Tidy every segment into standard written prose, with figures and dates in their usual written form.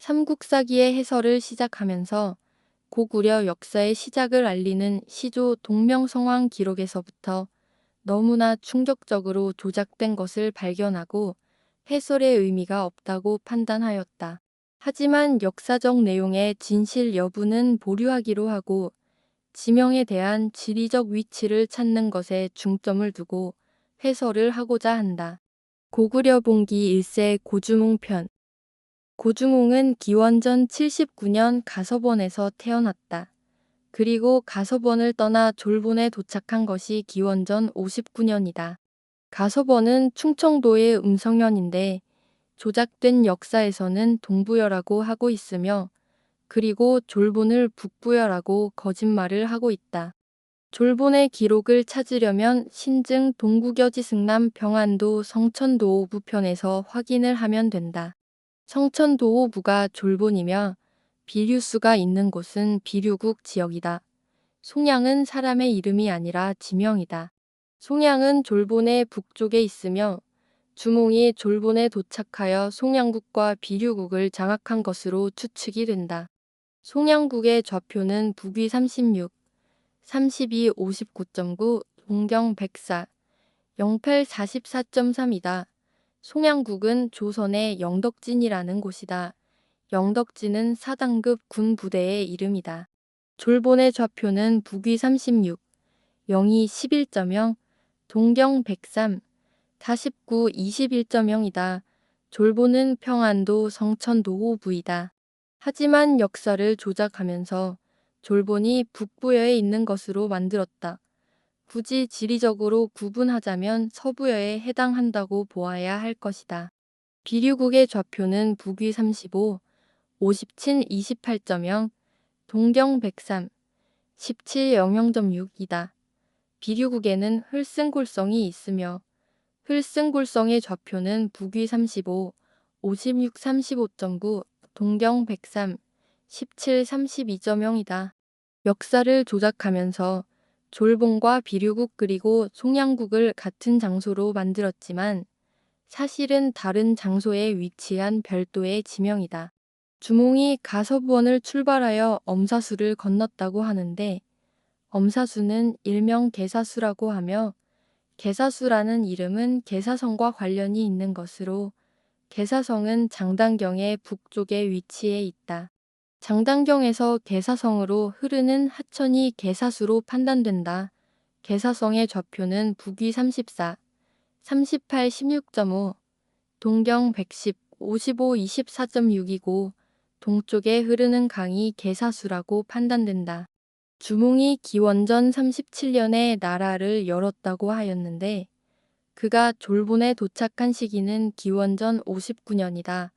삼국사기의 해설을 시작하면서 고구려 역사의 시작을 알리는 시조 동명성황 기록에서부터 너무나 충격적으로 조작된 것을 발견하고 해설의 의미가 없다고 판단하였다. 하지만 역사적 내용의 진실 여부는 보류하기로 하고 지명에 대한 지리적 위치를 찾는 것에 중점을 두고 해설을 하고자 한다. 고구려 봉기 1세 고주몽 편. 고주몽은 기원전 79년 가서번에서 태어났다. 그리고 가서번을 떠나 졸본에 도착한 것이 기원전 59년이다. 가서번은 충청도의 음성현인데 조작된 역사에서는 동부여라고 하고 있으며 그리고 졸본을 북부여라고 거짓말을 하고 있다. 졸본의 기록을 찾으려면 신증 동구겨지승남 병안도 성천도호부편에서 확인을 하면 된다. 성천도호부가 졸본이며 비류수가 있는 곳은 비류국 지역이다. 송양은 사람의 이름이 아니라 지명이다. 송양은 졸본의 북쪽에 있으며 주몽이 졸본에 도착하여 송양국과 비류국을 장악한 것으로 추측이 된다. 송양국의 좌표는 북위 36, 32 59.9, 동경 104, 08 44.3이다. 송양국은 조선의 영덕진이라는 곳이다. 영덕진은 4단급 군 부대의 이름이다. 졸본의 좌표는 북위 36, 02 11.0, 동경 103, 49 21.0이다. 졸본은 평안도 성천도호부이다. 하지만 역사를 조작하면서 졸본이 북부여에 있는 것으로 만들었다. 굳이 지리적으로 구분하자면 서부여에 해당한다고 보아야 할 것이다. 비류국의 좌표는 북위 35, 57 28.0, 동경 103, 17 00.6이다. 비류국에는 흘승골성이 있으며 흘승골성의 좌표는 북위 35, 56 35.9, 동경 103, 17 32.0이다. 역사를 조작하면서 졸본과 비류국 그리고 송양국을 같은 장소로 만들었지만 사실은 다른 장소에 위치한 별도의 지명이다. 주몽이 가서부원을 출발하여 엄사수를 건넜다고 하는데 엄사수는 일명 개사수라고 하며 개사수라는 이름은 개사성과 관련이 있는 것으로 개사성은 장단경의 북쪽에 위치해 있다. 장단경에서 개사성으로 흐르는 하천이 개사수로 판단된다. 개사성의 좌표는 북위 34, 38 16.5, 동경 110, 55 24.6이고 동쪽에 흐르는 강이 개사수라고 판단된다. 주몽이 기원전 37년에 나라를 열었다고 하였는데 그가 졸본에 도착한 시기는 기원전 59년이다.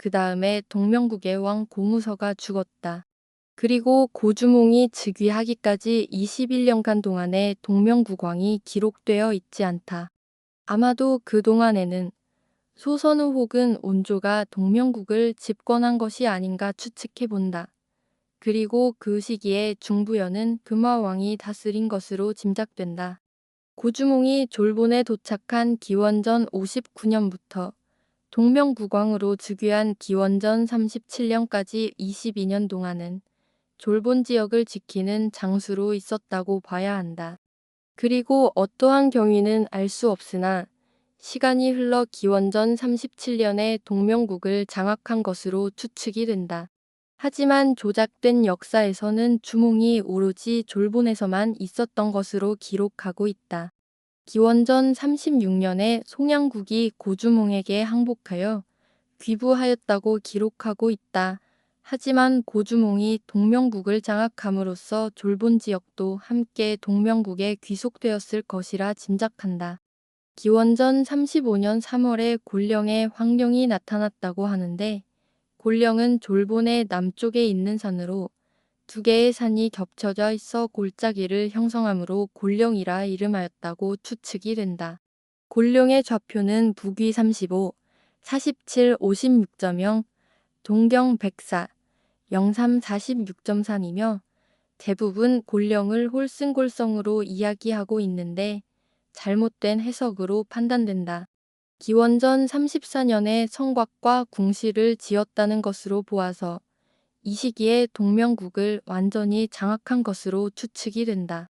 그 다음에 동명국의 왕 고무서가 죽었다. 그리고 고주몽이 즉위하기까지 21년간 동안의 동명국왕이 기록되어 있지 않다. 아마도 그 동안에는 소선우 혹은 온조가 동명국을 집권한 것이 아닌가 추측해 본다. 그리고 그 시기에 중부여는 금화왕이 다스린 것으로 짐작된다. 고주몽이 졸본에 도착한 기원전 59년부터 동명국왕으로 즉위한 기원전 37년까지 22년 동안은 졸본 지역을 지키는 장수로 있었다고 봐야 한다. 그리고 어떠한 경위는 알 수 없으나 시간이 흘러 기원전 37년에 동명국을 장악한 것으로 추측이 된다. 하지만 조작된 역사에서는 주몽이 오로지 졸본에서만 있었던 것으로 기록하고 있다. 기원전 36년에 송양국이 고주몽에게 항복하여 귀부하였다고 기록하고 있다. 하지만 고주몽이 동명국을 장악함으로써 졸본 지역도 함께 동명국에 귀속되었을 것이라 짐작한다. 기원전 35년 3월에 곤령에 황령이 나타났다고 하는데 곤령은 졸본의 남쪽에 있는 산으로 두 개의 산이 겹쳐져 있어 골짜기를 형성하므로 곤령이라 이름하였다고 추측이 된다. 곤령의 좌표는 북위 35, 47 56.0, 동경 104, 03 46.3이며 대부분 곤령을 홀승골성으로 이야기하고 있는데 잘못된 해석으로 판단된다. 기원전 34년에 성곽과 궁시를 지었다는 것으로 보아서 이 시기에 동명국을 완전히 장악한 것으로 추측이 된다.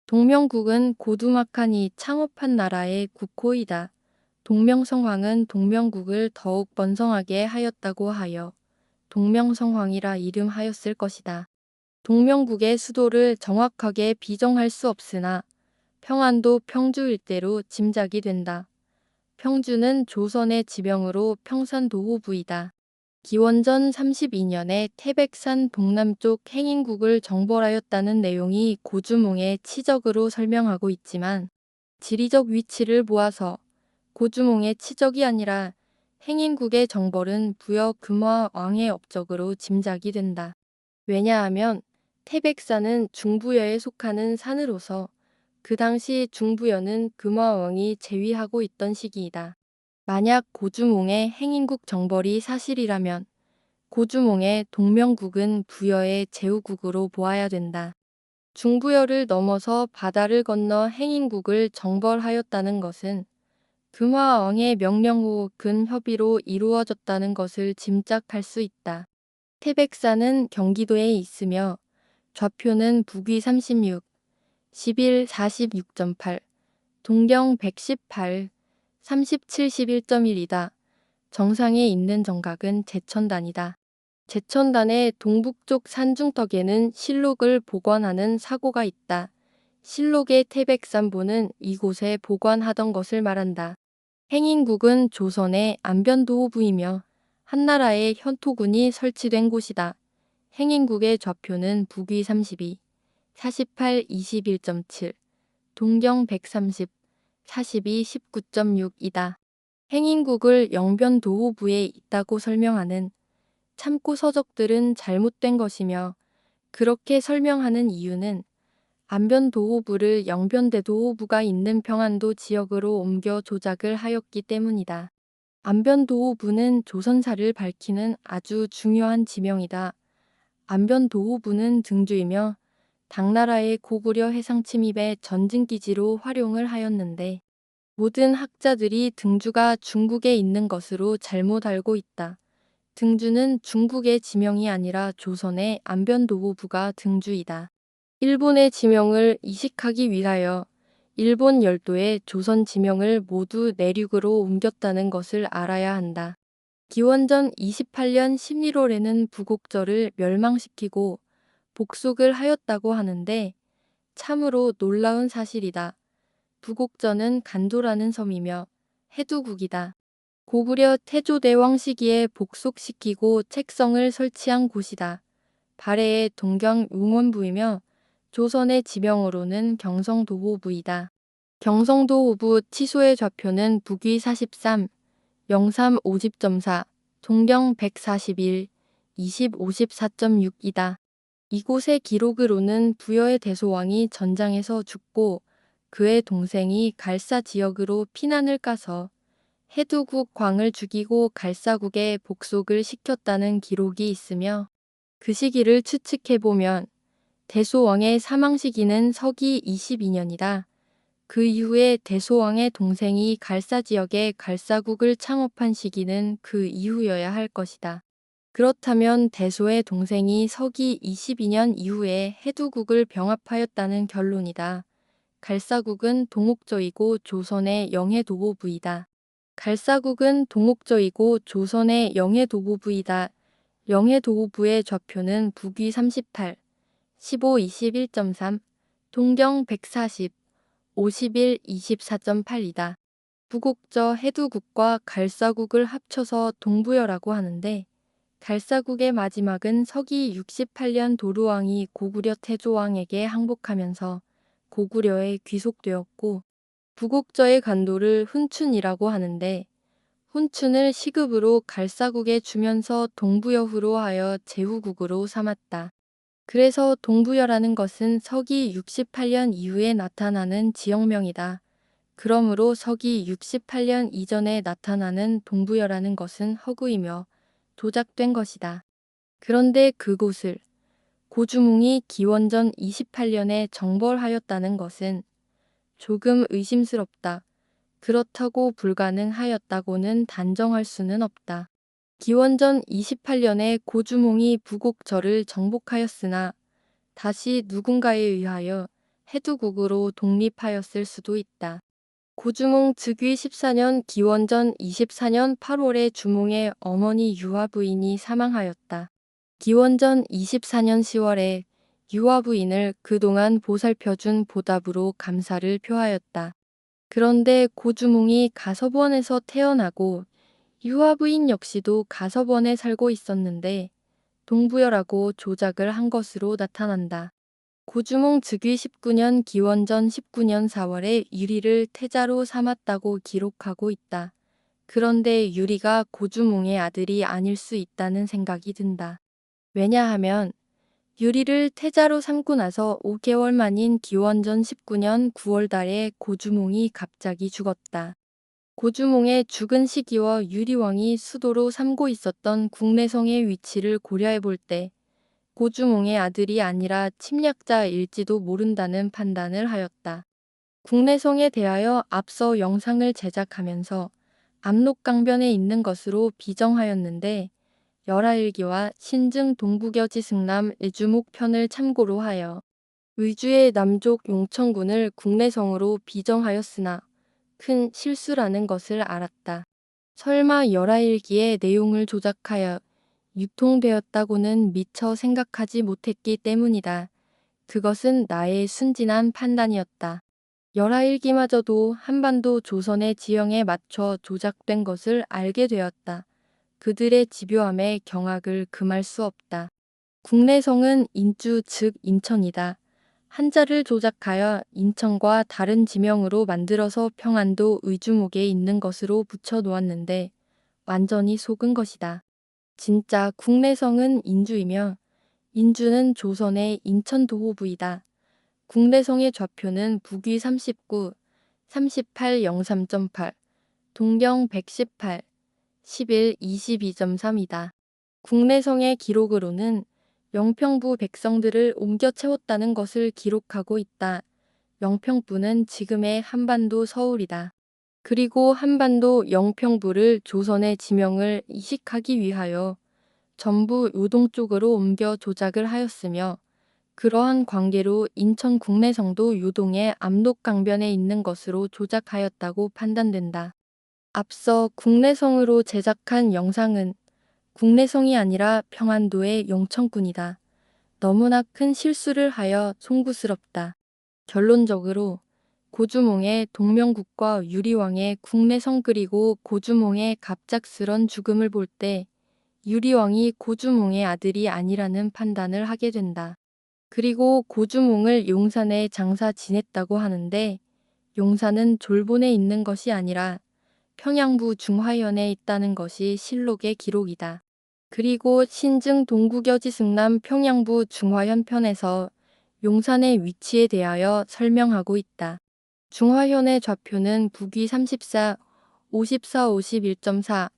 동명국은 고두막한이 창업한 나라의 국호이다. 동명성황은 동명국을 더욱 번성하게 하였다고 하여 동명성황이라 이름하였을 것이다. 동명국의 수도를 정확하게 비정할 수 없으나 평안도 평주 일대로 짐작이 된다. 평주는 조선의 지명으로 평산도호부이다. 기원전 32년에 태백산 동남쪽 행인국을 정벌하였다는 내용이 고주몽의 치적으로 설명하고 있지만 지리적 위치를 보아서 고주몽의 치적이 아니라 행인국의 정벌은 부여 금화 왕의 업적으로 짐작이 된다. 왜냐하면 태백산은 중부여에 속하는 산으로서 그 당시 중부여는 금화왕이 재위하고 있던 시기이다. 만약 고주몽의 행인국 정벌이 사실이라면 고주몽의 동명국은 부여의 제후국으로 보아야 된다. 중부여를 넘어서 바다를 건너 행인국을 정벌하였다는 것은 금화왕의 명령 후 근협의로 이루어졌다는 것을 짐작할 수 있다. 태백산은 경기도에 있으며 좌표는 북위 36, 11, 46.8, 동경 118, 37, 11.1이다. 정상에 있는 정각은 제천단이다. 제천단의 동북쪽 산중턱에는 실록을 보관하는 사고가 있다. 실록의 태백산보는 이곳에 보관하던 것을 말한다. 행인국은 조선의 안변도호부이며 한나라의 현토군이 설치된 곳이다. 행인국의 좌표는 북위 32, 48, 21.7, 동경 130, 42, 19.6이다. 행인국을 영변도호부에 있다고 설명하는 참고 서적들은 잘못된 것이며 그렇게 설명하는 이유는 안변도호부를 영변대도호부가 있는 평안도 지역으로 옮겨 조작을 하였기 때문이다. 안변도호부는 조선사를 밝히는 아주 중요한 지명이다. 안변도호부는 등주이며 당나라의 고구려 해상 침입의 전진기지로 활용을 하였는데 모든 학자들이 등주가 중국에 있는 것으로 잘못 알고 있다. 등주는 중국의 지명이 아니라 조선의 안변도호부가 등주이다. 일본의 지명을 이식하기 위하여 일본 열도의 조선 지명을 모두 내륙으로 옮겼다는 것을 알아야 한다. 기원전 28년 11월에는 부곡절을 멸망시키고 복속을 하였다고 하는데 참으로 놀라운 사실이다. 부곡전은 간도라는 섬이며 해두국이다. 고구려 태조대왕 시기에 복속시키고 책성을 설치한 곳이다. 발해의 동경 웅원부이며 조선의 지명으로는 경성도호부이다. 경성도호부 치소의 좌표는 북위 43, 영삼 50.4, 동경 141, 20 54.6이다. 이곳의 기록으로는 부여의 대소왕이 전장에서 죽고 그의 동생이 갈사 지역으로 피난을 가서 해두국 광을 죽이고 갈사국에 복속을 시켰다는 기록이 있으며 그 시기를 추측해보면 대소왕의 사망 시기는 서기 22년이다. 그 이후에 대소왕의 동생이 갈사 지역에 갈사국을 창업한 시기는 그 이후여야 할 것이다. 그렇다면 대소의 동생이 서기 22년 이후에 해두국을 병합하였다는 결론이다. 갈사국은 동옥저이고 조선의 영해도호부이다. 갈사국은 동옥저이고 조선의 영해도호부이다. 영해도호부의 좌표는 북위 38, 15, 21.3, 동경 140, 51, 24.8이다. 부곡저 해두국과 갈사국을 합쳐서 동부여라고 하는데 갈사국의 마지막은 서기 68년 도루왕이 고구려 태조왕에게 항복하면서 고구려에 귀속되었고 부곡저의 간도를 훈춘이라고 하는데 훈춘을 시급으로 갈사국에 주면서 동부여후로 하여 제후국으로 삼았다. 그래서 동부여라는 것은 서기 68년 이후에 나타나는 지역명이다. 그러므로 서기 68년 이전에 나타나는 동부여라는 것은 허구이며 조작된 것이다. 그런데 그곳을 고주몽이 기원전 28년에 정벌하였다는 것은 조금 의심스럽다. 그렇다고 불가능하였다고는 단정할 수는 없다. 기원전 28년에 고주몽이 부곡절을 정복하였으나 다시 누군가에 의하여 해두국으로 독립하였을 수도 있다. 고주몽 즉위 14년 기원전 24년 8월에 주몽의 어머니 유화 부인이 사망하였다. 기원전 24년 10월에 유화 부인을 그동안 보살펴준 보답으로 감사를 표하였다. 그런데 고주몽이 가서번에서 태어나고 유화 부인 역시도 가서번에 살고 있었는데 동부여라고 조작을 한 것으로 나타난다. 고주몽 즉위 19년 기원전 19년 4월에 유리를 태자로 삼았다고 기록하고 있다. 그런데 유리가 고주몽의 아들이 아닐 수 있다는 생각이 든다. 왜냐하면 유리를 태자로 삼고 나서 5개월 만인 기원전 19년 9월 달에 고주몽이 갑자기 죽었다. 고주몽의 죽은 시기와 유리왕이 수도로 삼고 있었던 국내성의 위치를 고려해 볼 때 고주몽의 아들이 아니라 침략자일지도 모른다는 판단을 하였다. 국내성에 대하여 앞서 영상을 제작하면서 압록강변에 있는 것으로 비정하였는데 열하일기와 신증 동부겨지 승남 의주목 편을 참고로 하여 의주의 남쪽 용천군을 국내성으로 비정하였으나 큰 실수라는 것을 알았다. 설마 열하일기의 내용을 조작하여 유통되었다고는 미처 생각하지 못했기 때문이다. 그것은 나의 순진한 판단이었다. 열하일기마저도 한반도 조선의 지형에 맞춰 조작된 것을 알게 되었다. 그들의 집요함에 경악을 금할 수 없다. 국내성은 인주 즉 인천이다. 한자를 조작하여 인천과 다른 지명으로 만들어서 평안도 의주목에 있는 것으로 붙여 놓았는데 완전히 속은 것이다. 진짜 국내성은 인주이며 인주는 조선의 인천도호부이다. 국내성의 좌표는 북위 39, 38 03.8, 동경 118, 11 22.3이다. 국내성의 기록으로는 영평부 백성들을 옮겨 채웠다는 것을 기록하고 있다. 영평부는 지금의 한반도 서울이다. 그리고 한반도 영평부를 조선의 지명을 이식하기 위하여 전부 요동 쪽으로 옮겨 조작을 하였으며 그러한 관계로 인천 국내성도 요동의 압록강변에 있는 것으로 조작하였다고 판단된다. 앞서 국내성으로 제작한 영상은 국내성이 아니라 평안도의 영천군이다. 너무나 큰 실수를 하여 송구스럽다. 결론적으로 고주몽의 동명국과 유리왕의 국내성 그리고 고주몽의 갑작스런 죽음을 볼 때 유리왕이 고주몽의 아들이 아니라는 판단을 하게 된다. 그리고 고주몽을 용산에 장사 지냈다고 하는데 용산은 졸본에 있는 것이 아니라 평양부 중화현에 있다는 것이 실록의 기록이다. 그리고 신증 동구겨지 승남 평양부 중화현 편에서 용산의 위치에 대하여 설명하고 있다. 중화현의 좌표는 북위 34, 54, 51.4,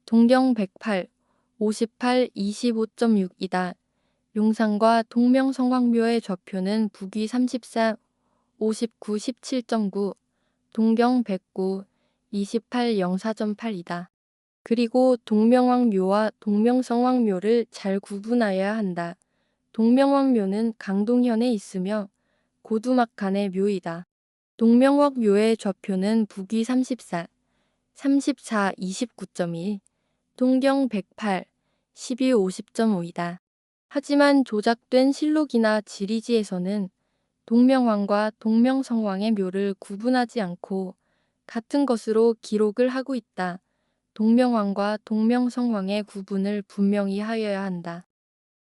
동경 108, 58, 25.6이다. 용산과 동명성황묘의 좌표는 북위 34, 59, 17.9, 동경 109, 28, 04.8이다. 그리고 동명왕묘와 동명성왕묘를 잘 구분하여야 한다. 동명왕묘는 강동현에 있으며 고두막간의 묘이다. 동명왕묘의 좌표는 북위 34, 34, 29.1, 동경 108, 12, 50.5이다. 하지만 조작된 실록이나 지리지에서는 동명왕과 동명성왕의 묘를 구분하지 않고 같은 것으로 기록을 하고 있다. 동명왕과 동명성왕의 구분을 분명히 하여야 한다.